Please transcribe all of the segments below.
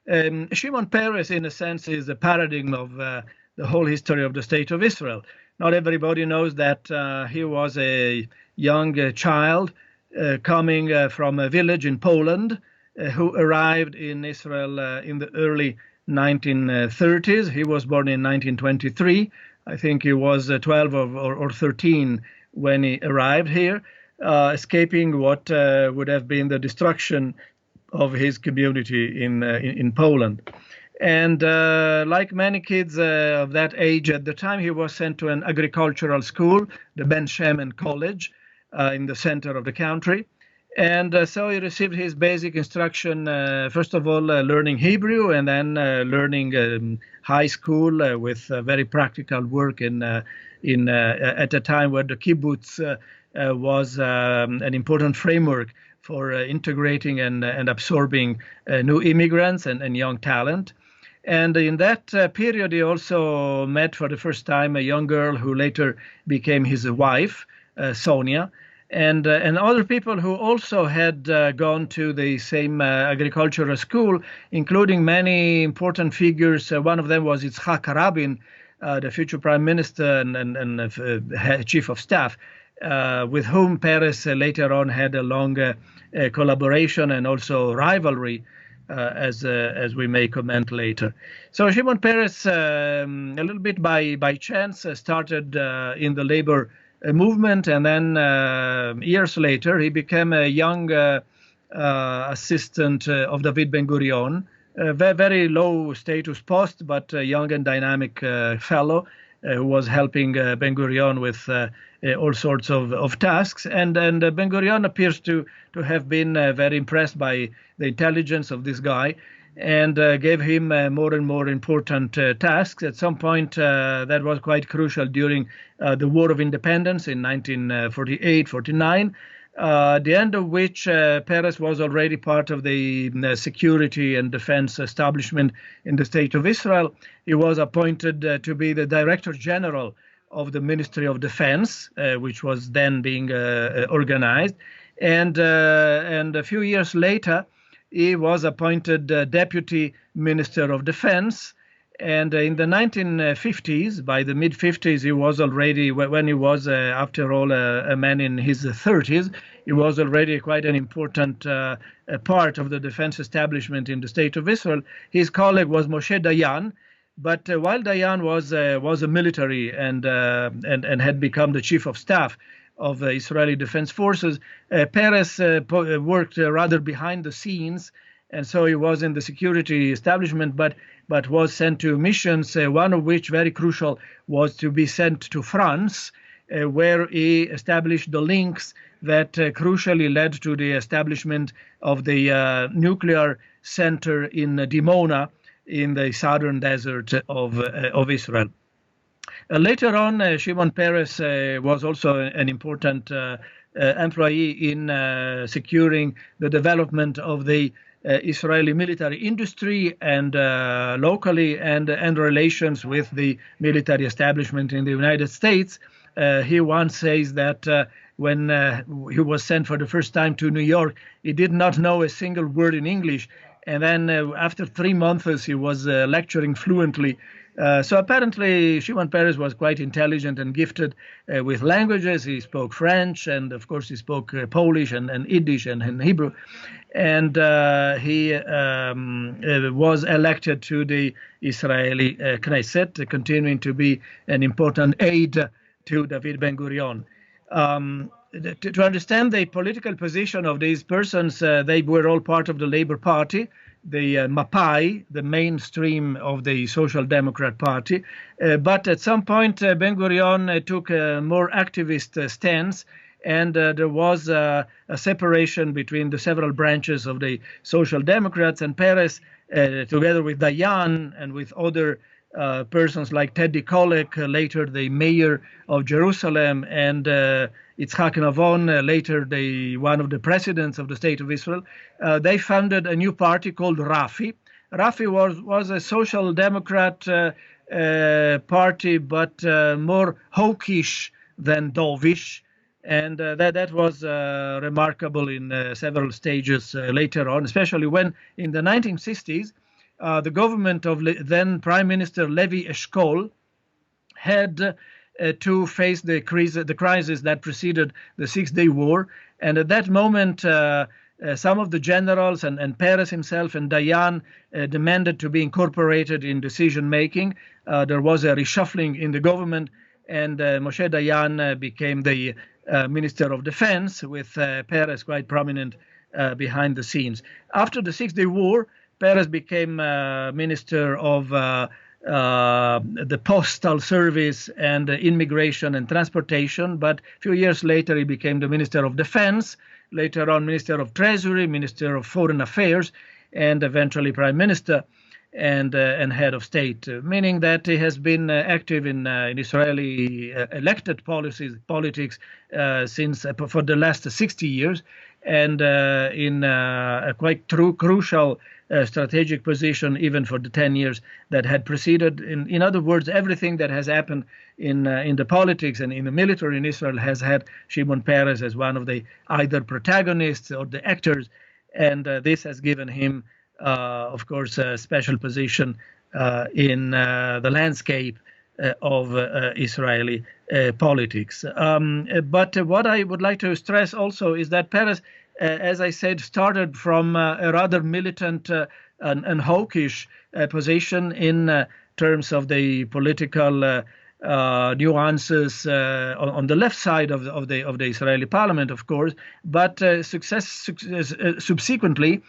Shimon Peres, in a sense, is the paradigm of the whole history of the State of Israel. Not everybody knows that he was a young child coming from a village in Poland who arrived in Israel in the early 1930s. He was born in 1923. I think he was 12 or 13 when he arrived here, escaping what would have been the destruction of his community in Poland. And like many kids of that age at the time, he was sent to an agricultural school, the Ben Shemen College, in the center of the country. And so he received his basic instruction, first of all, learning Hebrew, and then learning high school with very practical work at a time where the kibbutz was an important framework for integrating and absorbing new immigrants and young talent. And in that period, he also met for the first time a young girl who later became his wife, Sonia, and other people who also had gone to the same agricultural school, including many important figures. One of them was Yitzhak Rabin, the future prime minister and chief of staff, with whom Peres later on had a long collaboration and also rivalry, as we may comment later. So Shimon Peres, a little bit by chance, started in the labor movement, and then years later he became a young assistant of David Ben-Gurion, a very low status post, but a young and dynamic fellow who was helping Ben-Gurion with all sorts of tasks. And Ben-Gurion appears to have been very impressed by the intelligence of this guy, and gave him more and more important tasks. At some point, that was quite crucial during the War of Independence in 1948-49, the end of which Peres was already part of the security and defense establishment in the State of Israel. He was appointed to be the Director General of the Ministry of Defense, which was then being organized. And a few years later, he was appointed Deputy Minister of Defense. And in the 1950s, by the mid-50s, he was already, when he was, after all, a man in his 30s, he was already quite an important part of the defense establishment in the State of Israel. His colleague was Moshe Dayan, but while Dayan was a military and had become the chief of staff of the Israeli Defense Forces, Peres worked rather behind the scenes, and so he was in the security establishment, but was sent to missions, one of which, very crucial, was to be sent to France, where he established the links that crucially led to the establishment of the nuclear center in Dimona in the southern desert of Israel. Later on, Shimon Peres was also an important employee in securing the development of the Israeli military industry and locally and relations with the military establishment in the United States. He once says that when he was sent for the first time to New York, he did not know a single word in English. And then after 3 months, he was lecturing fluently. So apparently, Shimon Peres was quite intelligent and gifted with languages. He spoke French, and of course, he spoke Polish and Yiddish and Hebrew. And he was elected to the Israeli Knesset, continuing to be an important aide to David Ben-Gurion. To understand the political position of these persons, they were all part of the Labour Party, the Mapai, the mainstream of the Social Democrat Party. But at some point, Ben-Gurion took a more activist stance, and there was a separation between the several branches of the Social Democrats, and Peres, together with Dayan and with other persons like Teddy Kollek, later the mayor of Jerusalem, and Yitzhak Navon, later one of the presidents of the State of Israel, they founded a new party called Rafi. Rafi was a social democrat party, but more hawkish than dovish, and that was remarkable in several stages later on, especially when in the 1960s, the government of then Prime Minister Levi Eshkol had to face the crisis that preceded the Six-Day War. And at that moment, some of the generals and Peres himself and Dayan demanded to be incorporated in decision making. There was a reshuffling in the government, and Moshe Dayan became the Minister of Defense, with Peres quite prominent behind the scenes. After the Six-Day War, Peres became Minister of the Postal Service and Immigration and Transportation, but a few years later he became the Minister of Defense, later on Minister of Treasury, Minister of Foreign Affairs, and eventually Prime Minister and head of state, meaning that he has been active in Israeli elected politics since for the last 60 years, and in a quite crucial strategic position even for the 10 years that had preceded. In other words, everything that has happened in the politics and in the military in Israel has had Shimon Peres as one of the either protagonists or the actors, and this has given him, of course, a special position in the landscape of Israeli politics. But what I would like to stress also is that Peres, as I said, started from a rather militant and hawkish position in terms of the political nuances on the left side of the Israeli parliament, of course. But subsequently,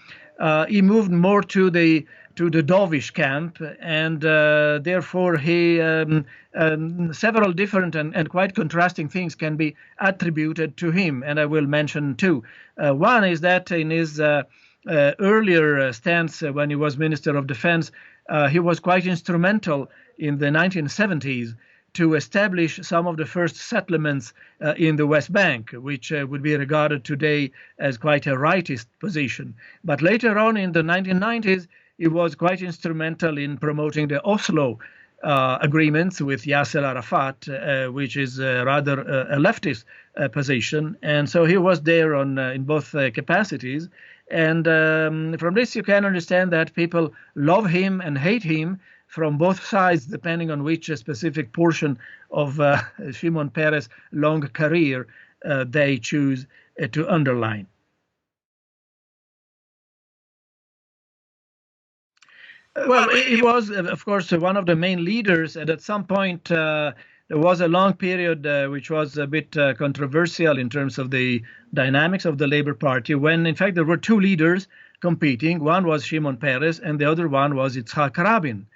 he moved more to the dovish camp, and therefore he several different and quite contrasting things can be attributed to him, and I will mention two. One is that in his earlier stance when he was Minister of Defense, he was quite instrumental in the 1970s to establish some of the first settlements in the West Bank, which would be regarded today as quite a rightist position. But later on in the 1990s, he was quite instrumental in promoting the Oslo agreements with Yasser Arafat, which is rather a leftist position. And so he was there in both capacities. And from this, you can understand that people love him and hate him from both sides, depending on which specific portion of Shimon Peres' long career they choose to underline. Well, he was, of course, one of the main leaders, and at some point there was a long period which was a bit controversial in terms of the dynamics of the Labour Party, when in fact there were two leaders competing. One was Shimon Peres and the other one was Yitzhak Rabin.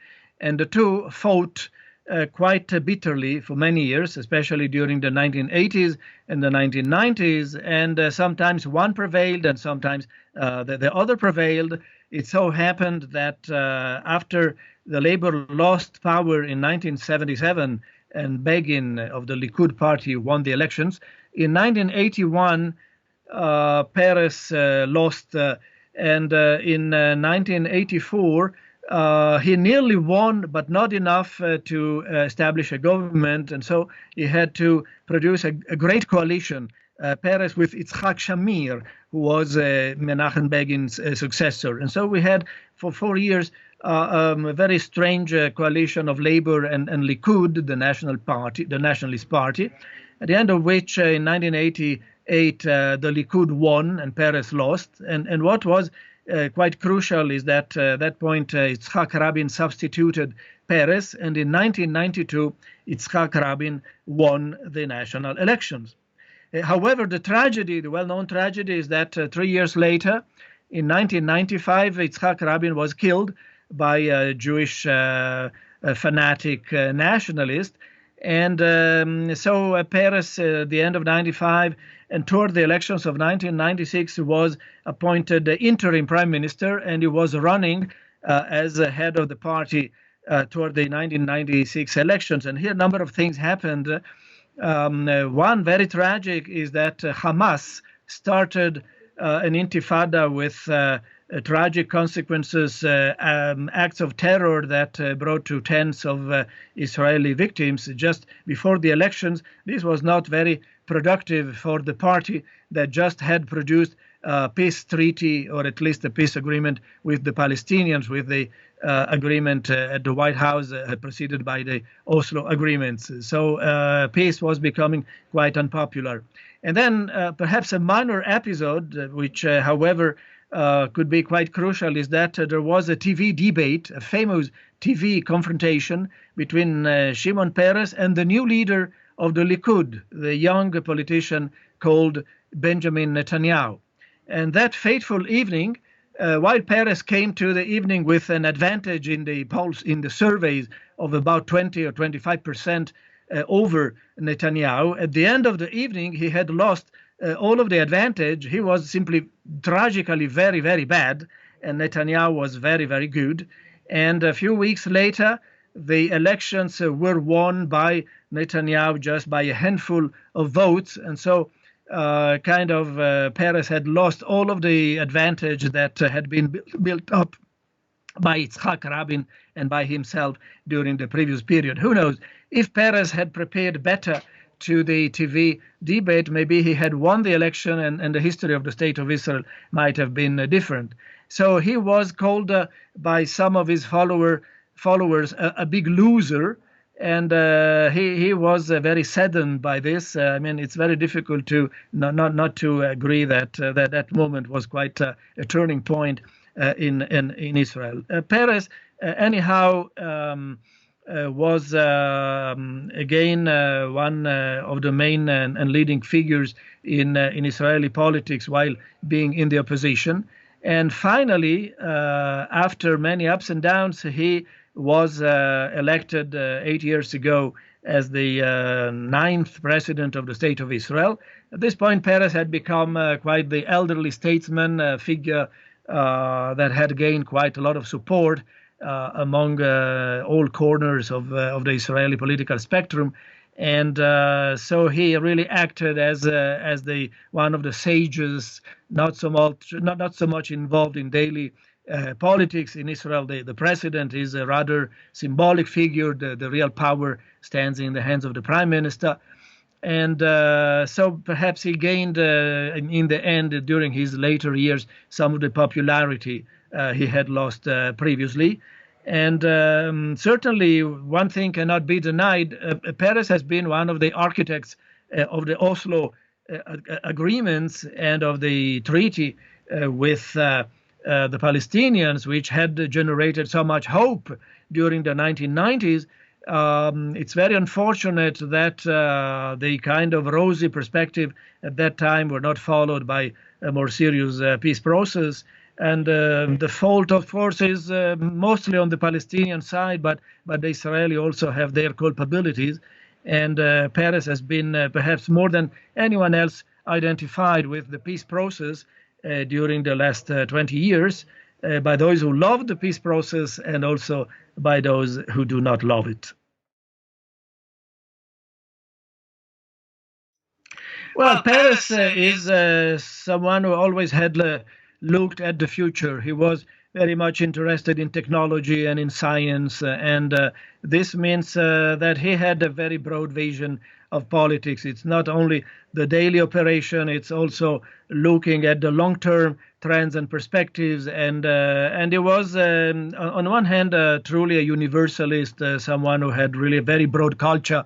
And the two fought quite bitterly for many years, especially during the 1980s and the 1990s. And sometimes one prevailed and sometimes the other prevailed. It so happened that after the Labour lost power in 1977 and Begin of the Likud party won the elections, in 1981 Peres lost, and in 1984 he nearly won, but not enough to establish a government, and so he had to produce a great coalition, Peres with Yitzhak Shamir, who was Menachem Begin's successor. And so we had for 4 years a very strange coalition of Labour and Likud, the nationalist party, at the end of which in 1988 the Likud won and Peres lost. And what was quite crucial is that at that point Yitzhak Rabin substituted Peres, and in 1992 Yitzhak Rabin won the national elections. However, the well-known tragedy is that 3 years later, in 1995, Yitzhak Rabin was killed by a Jewish fanatic nationalist. And so Peres, at the end of 95 and toward the elections of 1996, was appointed the interim prime minister, and he was running as the head of the party toward the 1996 elections. And here a number of things happened. One very tragic is that Hamas started an intifada with tragic consequences, acts of terror that brought to tens of Israeli victims just before the elections. This was not very productive for the party that just had produced a peace treaty, or at least a peace agreement with the Palestinians, with the agreement at the White House, preceded by the Oslo agreements. So peace was becoming quite unpopular. And then perhaps a minor episode, which, however, could be quite crucial, is that there was a TV debate, a famous TV confrontation between Shimon Peres and the new leader of the Likud, the young politician called Benjamin Netanyahu. And that fateful evening, while Peres came to the evening with an advantage in the polls, in the surveys of about 20 or 25% over Netanyahu, at the end of the evening, he had lost all of the advantage. He was simply tragically very, very bad, and Netanyahu was very, very good. And a few weeks later, the elections were won by Netanyahu just by a handful of votes. And so Peres had lost all of the advantage that had been built up by Yitzhak Rabin and by himself during the previous period. Who knows? If Peres had prepared better to the TV debate, maybe he had won the election, and the history of the state of Israel might have been different. So he was called by some of his followers a big loser, and he was very saddened by this. I mean, it's very difficult to not to agree that that moment was quite a turning point in Israel. Peres, anyhow, was again one of the main and leading figures in Israeli politics while being in the opposition. And finally, after many ups and downs, he was elected 8 years ago as the 9th president of the State of Israel. At this point, Peres had become quite the elderly statesman figure that had gained quite a lot of support among all corners of the Israeli political spectrum. And so he really acted as the one of the sages, not so much involved in daily politics in Israel. The president is a rather symbolic figure. The real power stands in the hands of the prime minister. And so perhaps he gained, in the end, during his later years, some of the popularity he had lost previously. And certainly one thing cannot be denied. Peres has been one of the architects of the Oslo agreements and of the treaty with the Palestinians, which had generated so much hope during the 1990s. It's very unfortunate that the kind of rosy perspective at that time were not followed by a more serious peace process. And the fault, of course, is mostly on the Palestinian side, but the Israeli also have their culpabilities. And Peres has been perhaps more than anyone else identified with the peace process during the last 20 years by those who love the peace process and also by those who do not love it. Well, Peres is someone who always had looked at the future. He was very much interested in technology and in science, and this means that he had a very broad vision of politics. It's not only the daily operation, it's also looking at the long-term trends and perspectives, and he was, on one hand, truly a universalist, someone who had really a very broad culture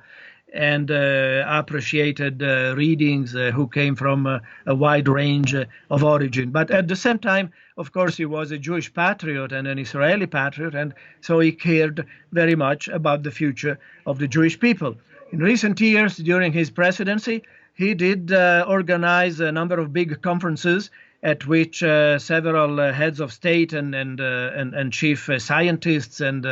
and appreciated readings who came from a wide range of origin. But at the same time, of course, he was a Jewish patriot and an Israeli patriot, and so he cared very much about the future of the Jewish people. In recent years, during his presidency, he did organize a number of big conferences at which several heads of state and chief scientists and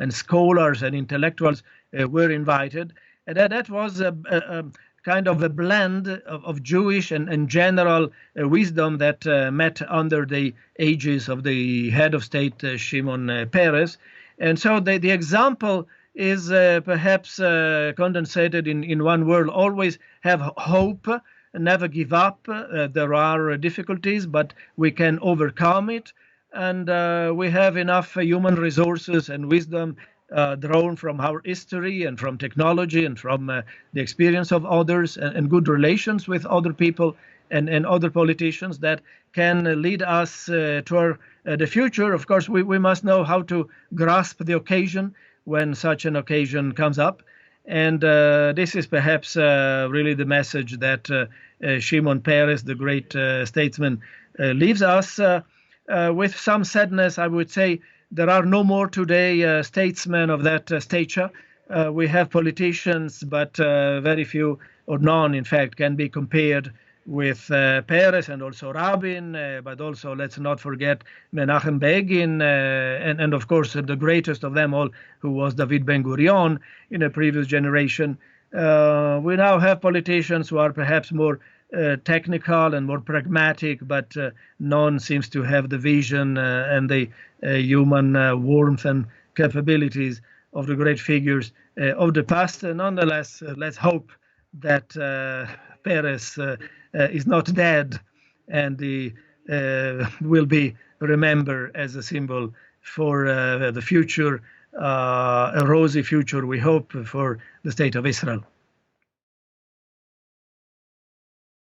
scholars and intellectuals were invited. And that was a kind of a blend of Jewish and general wisdom that met under the aegis of the head of state, Shimon Peres. And so the example is perhaps condensated in one word: always have hope, never give up. There are difficulties, but we can overcome it. And we have enough human resources and wisdom drawn from our history and from technology and from the experience of others and good relations with other people. and other politicians that can lead us toward the future. Of course, we must know how to grasp the occasion when such an occasion comes up. And this is perhaps really the message that Shimon Peres, the great statesman, leaves us with some sadness. I would say there are no more today statesmen of that stature. We have politicians, but very few or none, in fact, can be compared with Peres and also Rabin, but also let's not forget Menachem Begin, and of course the greatest of them all, who was David Ben-Gurion in a previous generation. We now have politicians who are perhaps more technical and more pragmatic, but none seems to have the vision and the human warmth and capabilities of the great figures of the past. Nonetheless, let's hope that Peres is not dead, and he will be remembered as a symbol for the future, a rosy future, we hope, for the state of Israel.